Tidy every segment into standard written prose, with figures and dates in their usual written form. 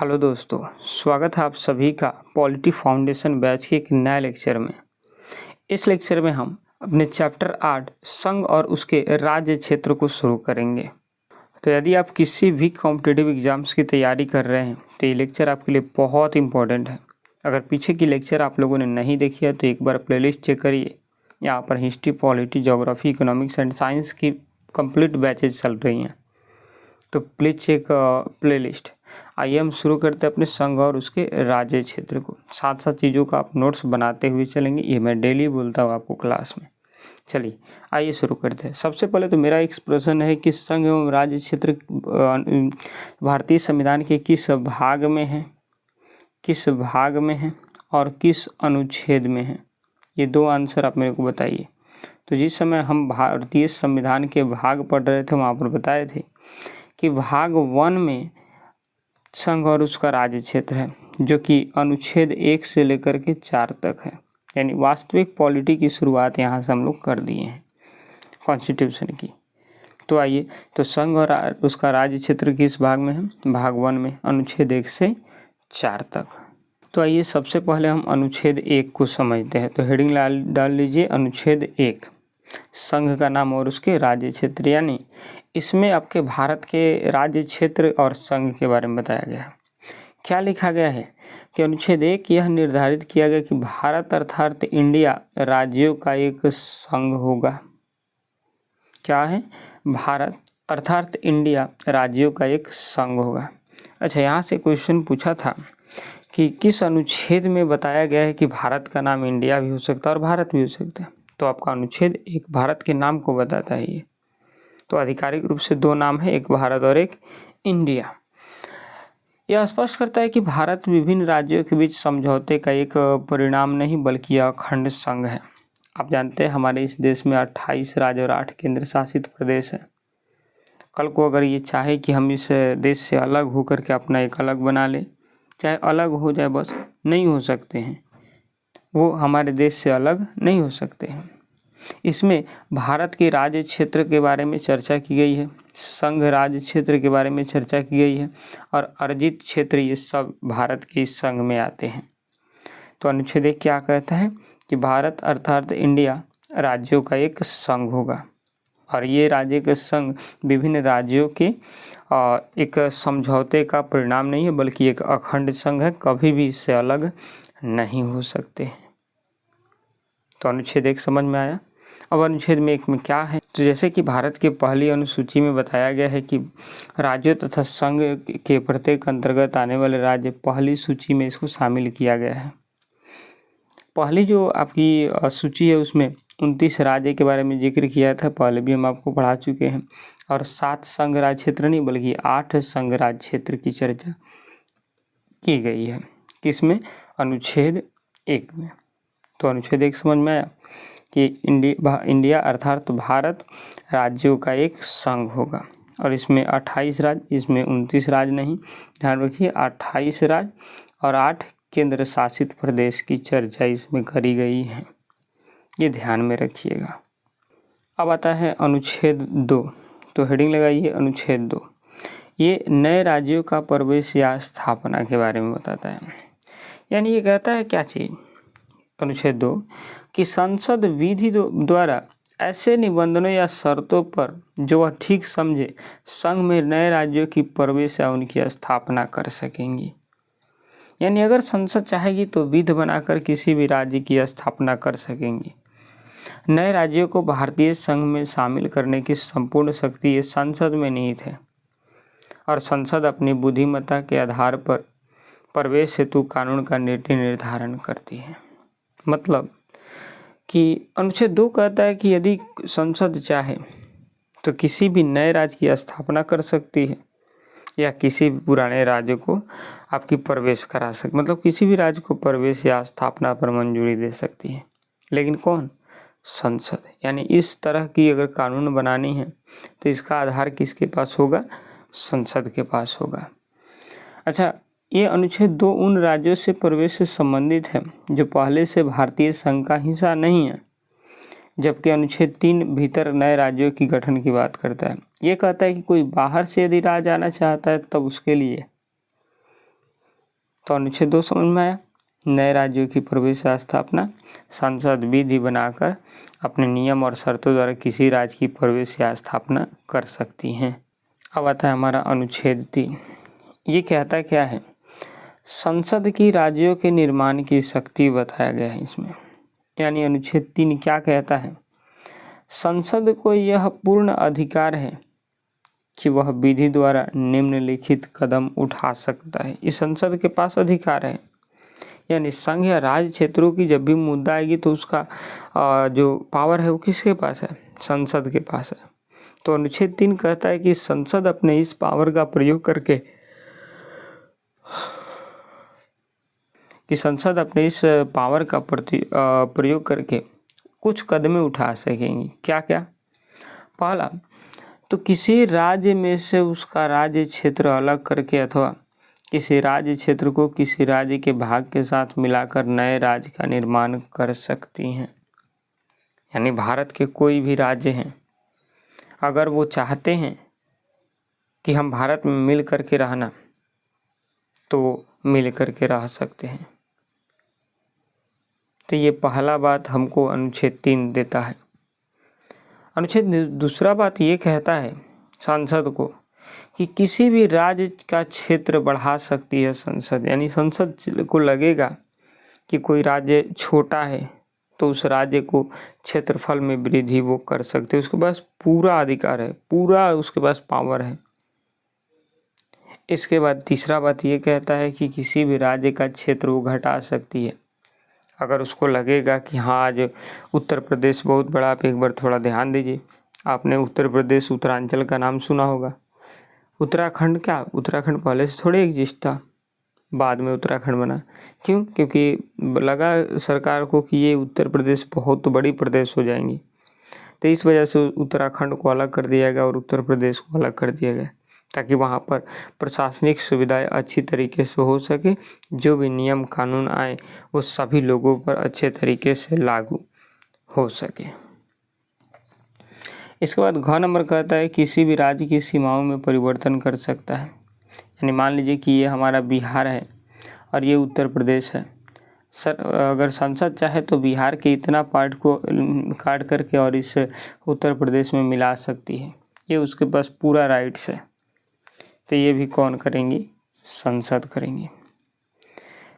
Hello दोस्तों, स्वागत है आप सभी का पॉलिटी फाउंडेशन बैच के एक नए लेक्चर में। इस लेक्चर में हम अपने चैप्टर 8 संघ और उसके राज्य क्षेत्र को शुरू करेंगे। तो यदि आप किसी भी कॉम्पिटिटिव एग्जाम्स की तैयारी कर रहे हैं तो ये लेक्चर आपके लिए बहुत इंपॉर्टेंट है। अगर पीछे की लेक्चर आप लोगों ने नहीं देखी है तो एक बार प्लेलिस्ट चेक करिए। यहाँ पर history, polity, geography, economics and science की कंप्लीट बैचेज चल रही हैं, तो प्लीज़ चेक प्लेलिस्ट। आइए हम शुरू करते हैं अपने संघ और उसके राज्य क्षेत्र को। साथ साथ चीज़ों का आप नोट्स बनाते हुए चलेंगे, ये मैं डेली बोलता हूँ आपको क्लास में। चलिए आइए शुरू करते हैं। सबसे पहले तो मेरा एक प्रश्न है कि संघ एवं राज्य क्षेत्र भारतीय संविधान के किस भाग में है, और किस अनुच्छेद में है? ये दो आंसर आप मेरे को बताइए। तो जिस समय हम भारतीय संविधान के भाग पढ़ रहे थे वहाँ पर बताए थे कि भाग 1 में संघ और उसका राज्य क्षेत्र है, जो कि अनुच्छेद 1 से लेकर के 4 तक है। यानी वास्तविक पॉलिटी की शुरुआत यहाँ से हम लोग कर दिए हैं कॉन्स्टिट्यूशन की। तो आइए, तो संघ और उसका राज्य क्षेत्र किस भाग में है? भाग 1 में, अनुच्छेद 1 से 4 तक। तो आइए सबसे पहले हम अनुच्छेद 1 को समझते हैं। तो हेडिंग डाल लीजिए अनुच्छेद 1, संघ का नाम और उसके राज्य क्षेत्र। यानी इसमें आपके भारत के राज्य क्षेत्र और संघ के बारे में बताया गया है। क्या लिखा गया है कि अनुच्छेद 1 यह निर्धारित किया गया कि भारत अर्थात इंडिया राज्यों का एक संघ होगा। क्या है? भारत अर्थात इंडिया राज्यों का एक संघ होगा। अच्छा, यहाँ से क्वेश्चन पूछा था कि किस अनुच्छेद में बताया गया है कि भारत का नाम इंडिया भी हो सकता है और भारत भी हो सकता है? तो आपका अनुच्छेद 1 भारत के नाम को बताता है ये। तो आधिकारिक रूप से 2 नाम है, एक भारत और एक इंडिया। यह स्पष्ट करता है कि भारत विभिन्न राज्यों के बीच समझौते का एक परिणाम नहीं बल्कि यह अखंड संघ है। आप जानते हैं हमारे इस देश में 28 राज्य और 8 केंद्र शासित प्रदेश है। कल को अगर ये चाहे कि हम इस देश से अलग होकर के अपना एक अलग बना ले, चाहे अलग हो जाए, बस नहीं हो सकते हैं, वो हमारे देश से अलग नहीं हो सकते हैं। इसमें भारत के राज्य क्षेत्र के बारे में चर्चा की गई है, संघ राज्य क्षेत्र के बारे में चर्चा की गई है, और अर्जित क्षेत्र ये सब भारत के इस संघ में आते हैं। तो अनुच्छेद 1 क्या कहता है कि भारत अर्थात इंडिया राज्यों का एक संघ होगा, और ये राज्य का संघ विभिन्न राज्यों के एक समझौते का परिणाम नहीं है बल्कि एक अखंड संघ है, कभी भी इससे अलग नहीं हो सकते। तो अनुच्छेद 1 समझ में आया। अब अनुच्छेद 1 में क्या है? तो जैसे कि भारत के पहली अनुसूची में बताया गया है कि राज्यों तथा संघ के प्रत्येक अंतर्गत आने वाले राज्य पहली सूची में इसको शामिल किया गया है। पहली जो आपकी सूची है उसमें 29 राज्य के बारे में जिक्र किया था, पहले भी हम आपको पढ़ा चुके हैं, और 7 संघ राज्य क्षेत्र नहीं बल्कि 8 संघ राज्य क्षेत्र की चर्चा की गई है। किसमें? अनुच्छेद 1 में। तो अनुच्छेद 1 समझ में आया कि इंडिया अर्थात भारत राज्यों का एक संघ होगा, और इसमें 28 राज्य, इसमें 29 राज्य नहीं, ध्यान रखिए 28 राज्य और 8 केंद्र शासित प्रदेश की चर्चा इसमें करी गई है, ये ध्यान में रखिएगा। अब आता है अनुच्छेद 2। तो हेडिंग लगाइए अनुच्छेद 2। ये नए राज्यों का प्रवेश या स्थापना के बारे में बताता है। यानी ये कहता है क्या चीज़? अनुच्छेद 2 कि संसद विधि द्वारा ऐसे निबंधनों या शर्तों पर जो वह ठीक समझे संघ में नए राज्यों की प्रवेश या उनकी स्थापना कर सकेंगी। यानी अगर संसद चाहेगी तो विधि बनाकर किसी भी राज्य की स्थापना कर सकेंगी। नए राज्यों को भारतीय संघ में शामिल करने की संपूर्ण शक्ति ये संसद में निहित है, और संसद अपनी बुद्धिमत्ता के आधार पर प्रवेश हेतु कानून का नीति निर्धारण करती है। मतलब कि अनुच्छेद 2 कहता है कि यदि संसद चाहे तो किसी भी नए राज्य की स्थापना कर सकती है या किसी भी पुराने राज्य को आपकी प्रवेश करा सकती, मतलब किसी भी राज्य को प्रवेश या स्थापना पर मंजूरी दे सकती है। लेकिन कौन? संसद। यानी इस तरह की अगर कानून बनानी है तो इसका आधार किसके पास होगा? संसद के पास होगा। अच्छा, ये अनुच्छेद 2 उन राज्यों से प्रवेश से संबंधित है जो पहले से भारतीय संघ का हिस्सा नहीं है, जबकि अनुच्छेद 3 भीतर नए राज्यों की गठन की बात करता है। ये कहता है कि कोई बाहर से यदि राज्य आना चाहता है तब उसके लिए तो अनुच्छेद 2 समझ में आया। नए राज्यों की प्रवेश या स्थापना संसद विधि बनाकर अपने नियम और शर्तों द्वारा किसी राज्य की प्रवेश या स्थापना कर सकती हैं। अब आता है हमारा अनुच्छेद 3। ये कहता क्या है? संसद की राज्यों के निर्माण की शक्ति बताया गया है इसमें। यानी अनुच्छेद 3 क्या कहता है? संसद को यह पूर्ण अधिकार है कि वह विधि द्वारा निम्नलिखित कदम उठा सकता है। इस संसद के पास अधिकार है। यानी संघ या राज्य क्षेत्रों की जब भी मुद्दा आएगी तो उसका जो पावर है वो किसके पास है? संसद के पास है। तो अनुच्छेद 3 कहता है कि संसद अपने इस पावर का प्रयोग करके प्रयोग करके कुछ कदमें उठा सकेंगी। क्या क्या? पहला तो किसी राज्य में से उसका राज्य क्षेत्र अलग करके अथवा किसी राज्य क्षेत्र को किसी राज्य के भाग के साथ मिलाकर नए राज्य का निर्माण कर सकती हैं। यानी भारत के कोई भी राज्य हैं, अगर वो चाहते हैं कि हम भारत में मिल करके रहना तो मिल करके रह सकते हैं। तो ये पहला बात हमको अनुच्छेद 3 देता है। अनुच्छेद दूसरा बात ये कहता है संसद को कि किसी भी राज्य का क्षेत्र बढ़ा सकती है संसद। यानी संसद को लगेगा कि कोई राज्य छोटा है तो उस राज्य को क्षेत्रफल में वृद्धि वो कर सकते हैं। उसके पास पूरा अधिकार है, पूरा उसके पास पावर है। इसके बाद तीसरा बात ये कहता है कि किसी भी राज्य का क्षेत्र वो घटा सकती है। अगर उसको लगेगा कि हाँ आज उत्तर प्रदेश बहुत बड़ा, आप एक बार थोड़ा ध्यान दीजिए। आपने उत्तर प्रदेश उत्तरांचल का नाम सुना होगा। उत्तराखंड क्या? उत्तराखंड पहले से थोड़े एग्जिस्ट था, बाद में उत्तराखंड बना। क्यों? क्योंकि लगा सरकार को कि ये उत्तर प्रदेश बहुत बड़ी प्रदेश हो जाएंगी, तो इस वजह से उत्तराखंड को अलग कर दिया गया और उत्तर प्रदेश को अलग कर दिया गया, ताकि वहाँ पर प्रशासनिक सुविधाएं अच्छी तरीके से हो सके। जो भी नियम कानून आए वो सभी लोगों पर अच्छे तरीके से लागू हो सके। इसके बाद घ नंबर कहता है किसी भी राज्य की सीमाओं में परिवर्तन कर सकता है। यानी मान लीजिए कि ये हमारा बिहार है और ये उत्तर प्रदेश है। अगर संसद चाहे तो बिहार के इतना पार्ट को काट करके और इस उत्तर प्रदेश में मिला सकती है। ये उसके पास पूरा राइट्स है। तो ये भी कौन करेंगी? संसद करेंगी।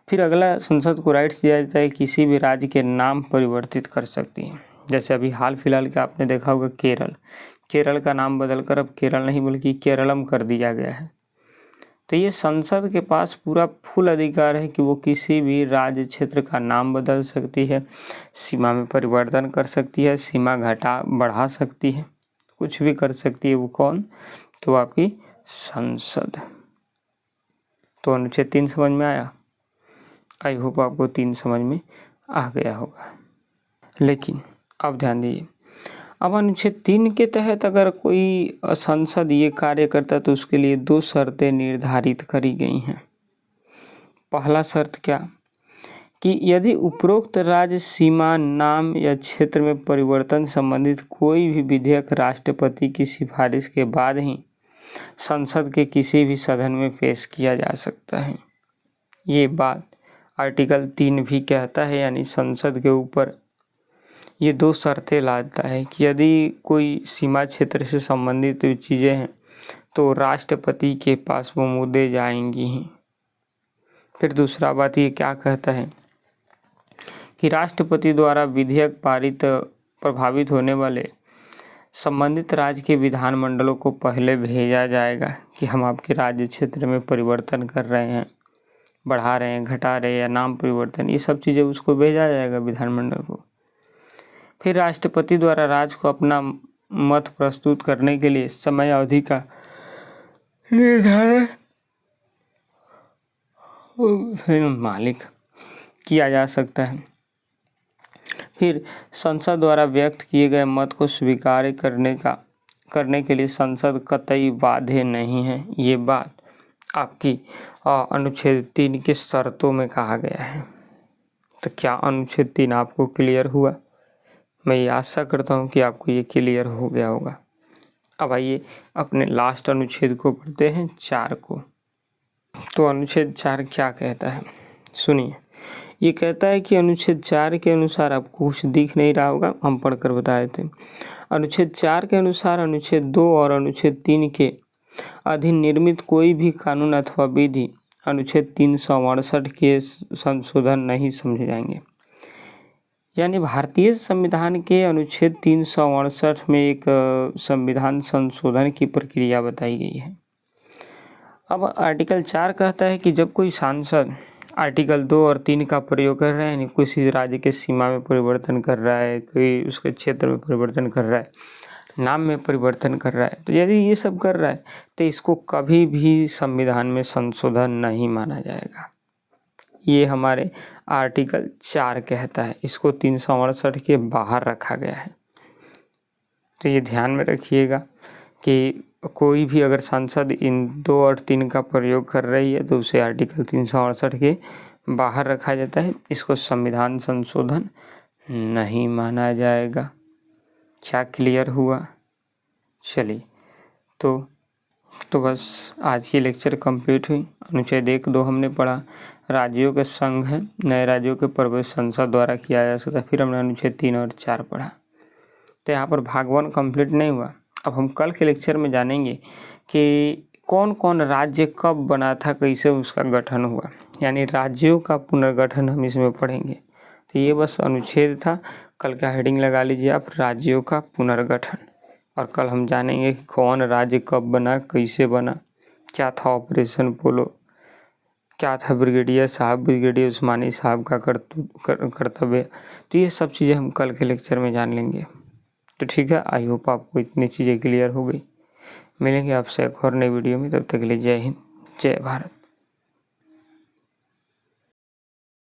फिर अगला संसद को राइट्स दिया जाता है किसी भी राज्य के नाम परिवर्तित कर सकती है। जैसे अभी हाल फिलहाल के आपने देखा होगा केरल का नाम बदलकर अब केरल नहीं बल्कि केरलम कर दिया गया है। तो ये संसद के पास पूरा फुल अधिकार है कि वो किसी भी राज्य क्षेत्र का नाम बदल सकती है, सीमा में परिवर्तन कर सकती है, सीमा घटा बढ़ा सकती है, कुछ भी कर सकती है। वो कौन? तो आपकी संसद। तो अनुच्छेद 3 समझ में आया। आई होप आपको 3 समझ में आ गया होगा। लेकिन अब ध्यान दीजिए, अब अनुच्छेद 3 के तहत अगर कोई संसद ये कार्य करता है तो उसके लिए 2 शर्तें निर्धारित करी गई हैं। पहला शर्त क्या? कि यदि उपरोक्त राज्य सीमा, नाम या क्षेत्र में परिवर्तन संबंधित कोई भी विधेयक राष्ट्रपति की सिफारिश के बाद ही संसद के किसी भी सदन में पेश किया जा सकता है। ये बात आर्टिकल 3 भी कहता है। यानी संसद के ऊपर ये 2 शर्तें लाता है कि यदि कोई सीमा क्षेत्र से संबंधित चीज़ें हैं तो राष्ट्रपति के पास वो मुद्दे जाएंगी ही। फिर दूसरा बात ये क्या कहता है कि राष्ट्रपति द्वारा विधेयक पारित प्रभावित होने वाले संबंधित राज्य के विधानमंडलों को पहले भेजा जाएगा कि हम आपके राज्य क्षेत्र में परिवर्तन कर रहे हैं, बढ़ा रहे हैं, घटा रहे हैं या नाम परिवर्तन, ये सब चीज़ें उसको भेजा जाएगा विधानमंडल को। फिर राष्ट्रपति द्वारा राज्य को अपना मत प्रस्तुत करने के लिए समय अवधि का निर्धारण मालिक किया जा सकता है। फिर संसद द्वारा व्यक्त किए गए मत को स्वीकार करने के लिए संसद कतई बाध्य नहीं है। ये बात आपकी अनुच्छेद 3 के शर्तों में कहा गया है। तो क्या अनुच्छेद 3 आपको क्लियर हुआ? मैं ये आशा करता हूँ कि आपको ये क्लियर हो गया होगा। अब आइए अपने लास्ट अनुच्छेद को पढ़ते हैं, 4 को। तो अनुच्छेद 4 क्या कहता है, सुनिए। ये कहता है कि अनुच्छेद 4 के अनुसार, आपको कुछ दिख नहीं रहा होगा, हम पढ़कर बताए थे। अनुच्छेद 4 के अनुसार अनुच्छेद 2 और अनुच्छेद 3 के अधीन निर्मित कोई भी कानून अथवा विधि अनुच्छेद 368 के संशोधन नहीं समझे जाएंगे। यानी भारतीय संविधान के अनुच्छेद 368 में एक संविधान संशोधन की प्रक्रिया बताई गई है। अब आर्टिकल 4 कहता है कि जब कोई सांसद आर्टिकल 2 और 3 का प्रयोग कर रहा है, यानी किसी राज्य के सीमा में परिवर्तन कर रहा है, कोई उसके क्षेत्र में परिवर्तन कर रहा है, नाम में परिवर्तन कर रहा है, तो यदि ये सब कर रहा है तो इसको कभी भी संविधान में संशोधन नहीं माना जाएगा। ये हमारे आर्टिकल 4 कहता है, इसको 368 के बाहर रखा गया है। तो ये ध्यान में रखिएगा कि कोई भी अगर सांसद इन 2 और 3 का प्रयोग कर रही है तो उसे आर्टिकल 368 के बाहर रखा जाता है, इसको संविधान संशोधन नहीं माना जाएगा। क्या क्लियर हुआ? चलिए, तो बस आज की लेक्चर कंप्लीट हुई। अनुच्छेद 1, 2 हमने पढ़ा, राज्यों के संघ है, नए राज्यों के प्रवेश संसद द्वारा किया जा सकता है। फिर हमने अनुच्छेद 3 और 4 पढ़ा। तो यहाँ पर भाग 1 कंप्लीट नहीं हुआ। अब हम कल के लेक्चर में जानेंगे कि कौन कौन राज्य कब बना था, कैसे उसका गठन हुआ, यानी राज्यों का पुनर्गठन हम इसमें पढ़ेंगे। तो ये बस अनुच्छेद था, कल का हेडिंग लगा लीजिए आप, राज्यों का पुनर्गठन। और कल हम जानेंगे कि कौन राज्य कब बना, कैसे बना, क्या था ऑपरेशन पोलो, क्या था ब्रिगेडियर साहब, ब्रिगेडियर उस्मानी साहब का कर्तव्य। तो ये सब चीज़ें हम कल के लेक्चर में जान लेंगे। तो ठीक है, आई होप आपको इतनी चीज़ें क्लियर हो गई। मिलेंगे आपसे एक और नई वीडियो में, तब तक के लिए जय हिंद, जय भारत।